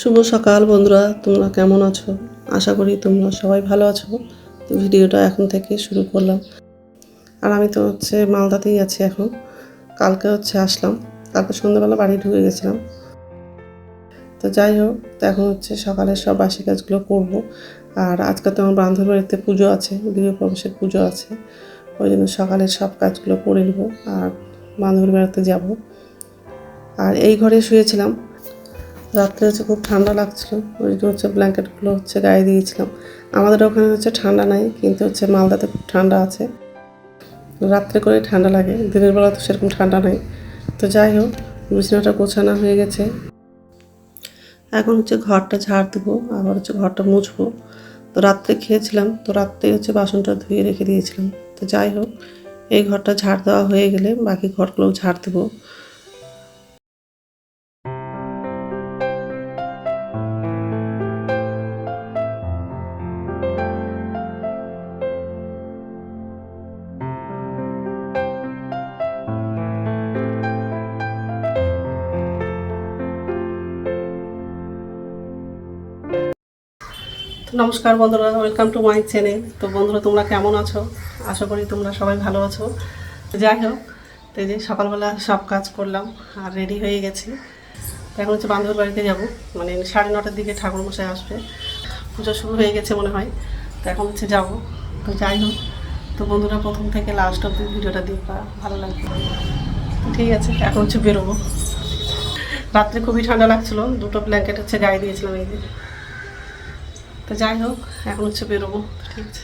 শুভ সকাল বন্ধুরা, তোমরা কেমন আছো? আশা করি তোমরা সবাই ভালো আছো। তো ভিডিওটা এখন থেকে শুরু করলাম। আর আমি তো মালদাতেই আছি এখন। কালকে আসলাম, কালকে সন্ধ্যাবেলা বাড়ি ঢুকে গেছিলাম। তো যাই হোক, তো এখন সকালের সব বাসি কাজগুলো করব। আর আজকে তো আমার বান্ধবীর বাড়িতে পুজো আছে, গৃহপ্রবেশের পুজো আছে। ওই জন্য সকালের সব কাজগুলো করে নেব আর বান্ধবীর বাড়িতে যাব। আর এই ঘরে শুয়েছিলাম। রাত্রে খুব ঠান্ডা লাগছিল, ওই জন্য ব্ল্যাঙ্কেটগুলো গায়ে দিয়েছিলাম। আমাদের ওখানে ঠান্ডা নাই, কিন্তু মালদাতে খুব ঠান্ডা আছে। রাত্রে করে ঠান্ডা লাগে, দিনের বেলা তো সেরকম ঠান্ডা নাই। তো যাই হোক, বিছানাটা গোছানো হয়ে গেছে। এখন ঘরটা ঝাড় দেবো, আবার ঘরটা মুছবো। তো রাত্রে খেয়েছিলাম, তো রাত্রে বাসনটা ধুয়ে রেখে দিয়েছিলাম। তো যাই হোক, এই ঘরটা ঝাড় দেওয়া হয়ে গেলে বাকি ঘরগুলোও ঝাড় দেবো। তো নমস্কার বন্ধুরা, ওয়েলকাম টু মাই চ্যানেল। তো বন্ধুরা, তোমরা কেমন আছো? আশা করি তোমরা সবাই ভালো আছো। তো যাই হোক, তো এই যে সকালবেলা সব কাজ করলাম আর রেডি হয়ে গেছি। তো এখন বান্ধবীর বাড়িতে যাব, মানে 9:30টার দিকে ঠাকুরমশাই আসবে। পুজো শুরু হয়ে গেছে মনে হয়। তো এখন যাবো। তো যাই হোক, তো বন্ধুরা প্রথম থেকে লাস্ট অব্দি ভিডিওটা দেখবা, ভালো লাগবে। ঠিক আছে, এখন বেরোবো। রাত্রে খুবই ঠান্ডা লাগছিলো, দুটো ব্ল্যাঙ্কেট গায়ে দিয়েছিলাম এই যে। তো যাই হোক, এখন বেরোবো। ঠিক আছে।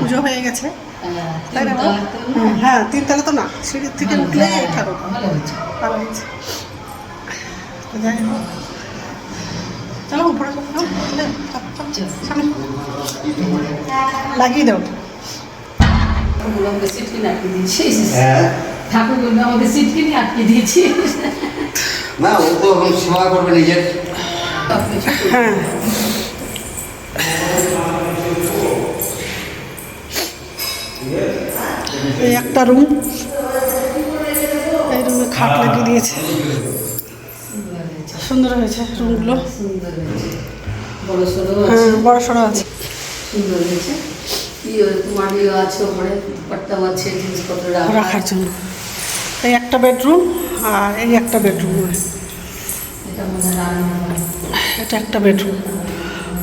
পুজো হয়ে গেছে, তাই না? হ্যাঁ, 3তলা তো না, সিঁড়ির থেকে উঠলে ঠাকুর ভালো হয়েছে। চলো উপরে লাগিয়ে দাও। ঠাকুরগুলো আমাদের সিটকিনি আটকে দিয়েছি না, ও তো এখন সেবা করবে নিজের। হ্যাঁ, এই একটা রুম, এই রুমে খাট লাগিয়ে দিয়েছে। সুন্দর হয়েছে রুমগুলো, হ্যাঁ বড় সড়ো আছে, সুন্দর হয়েছে। তোমার আছে ওপরে দুপাট্টাও আছে জিনিসপত্র রাখার জন্য। এই একটা বেডরুম আর এই একটা বেডরুম, এটা মনে হয় রান্না। এটা একটা বেডরুম।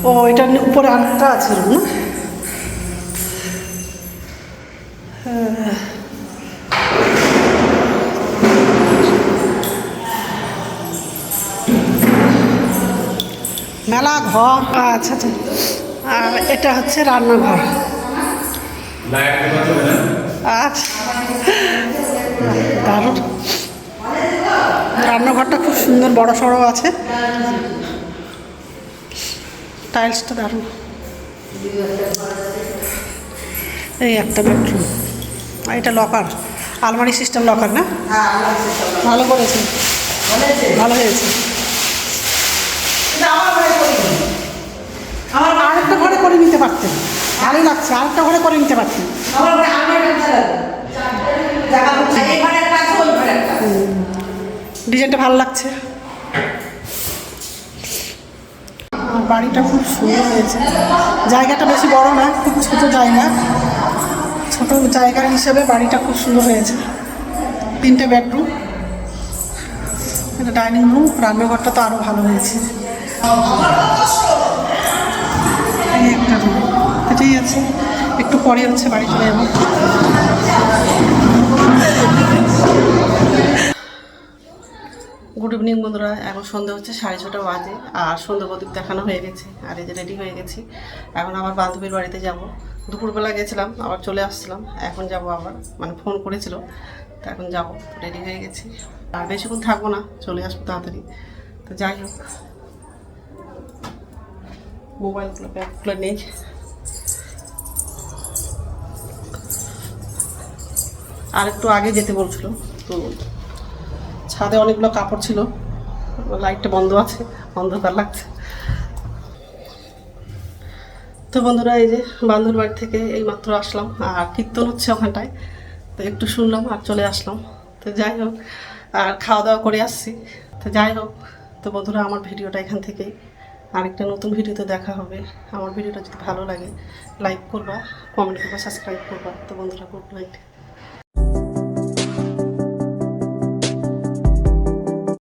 ও, এটার উপরে আরেকটা আছে রুম না? মেলা ঘর। আচ্ছা আচ্ছা, আর এটা রান্নাঘর। আচ্ছা, দারুণ। রান্নাঘরটা খুব সুন্দর, বড় সড়ো আছে, টাইলসটা দারুণ। এই একটা বেডরুম, এটা লকার, আলমারি সিস্টেম লকার না? ভালো করেছে, ভালো হয়েছে। আমার আরেকটা ঘরে করে নিতে পারতেন, ভালোই লাগছে। আরেকটা ঘরে করে নিতে পারতেন। ডিজাইনটা ভালো লাগছে। বাড়িটা খুব সুন্দর হয়েছে, জায়গাটা বেশি বড় না, খুব ছোট জায়গা। ছোট জায়গার হিসেবে বাড়িটা খুব সুন্দর হয়েছে। 3টে বেডরুম, এটা ডাইনিং রুম, রান্নাঘরটা তো আরও ভালো হয়েছে। এই একটা রুম, এটাই আছে। একটু পরে বাড়ি চলে যাবো। গুড ইভিনিং বন্ধুরা, এখন সন্ধ্যা হচ্ছে 6:30 বাজে আর সন্ধ্যা প্রদীপ দেখানো হয়ে গেছে আর এই যে রেডি হয়ে গেছি। এখন আবার বান্ধবীর বাড়িতে যাব। দুপুরবেলা গেছিলাম, আবার চলে আসছিলাম, এখন যাব আবার, মানে ফোন করেছিল তো এখন যাব। রেডি হয়ে গেছি আর বেশিক্ষণ থাকবো না, চলে আসবো তাড়াতাড়ি। তো যাই হোক, মোবাইলগুলো ব্যাগগুলো নেই। আর একটু আগে যেতে বলছিল, তো ছাদে অনেকগুলো কাপড় ছিল, লাইটটা বন্ধ আছে, অন্ধকার লাগছে। তো বন্ধুরা, এই যে বান্ধবীর বাড়ি থেকে এইমাত্র আসলাম আর কীর্তন হচ্ছে ওখানটায়, তো একটু শুনলাম আর চলে আসলাম। তো যাই হোক, আর খাওয়া দাওয়া করে আসছি। তো যাই হোক, তো বন্ধুরা আমার ভিডিওটা এখান থেকেই, আরেকটা নতুন ভিডিওতে দেখা হবে। আমার ভিডিওটা যদি ভালো লাগে লাইক করবা, কমেন্ট করবা, সাবস্ক্রাইব করবা। তো বন্ধুরা, গুড নাইট।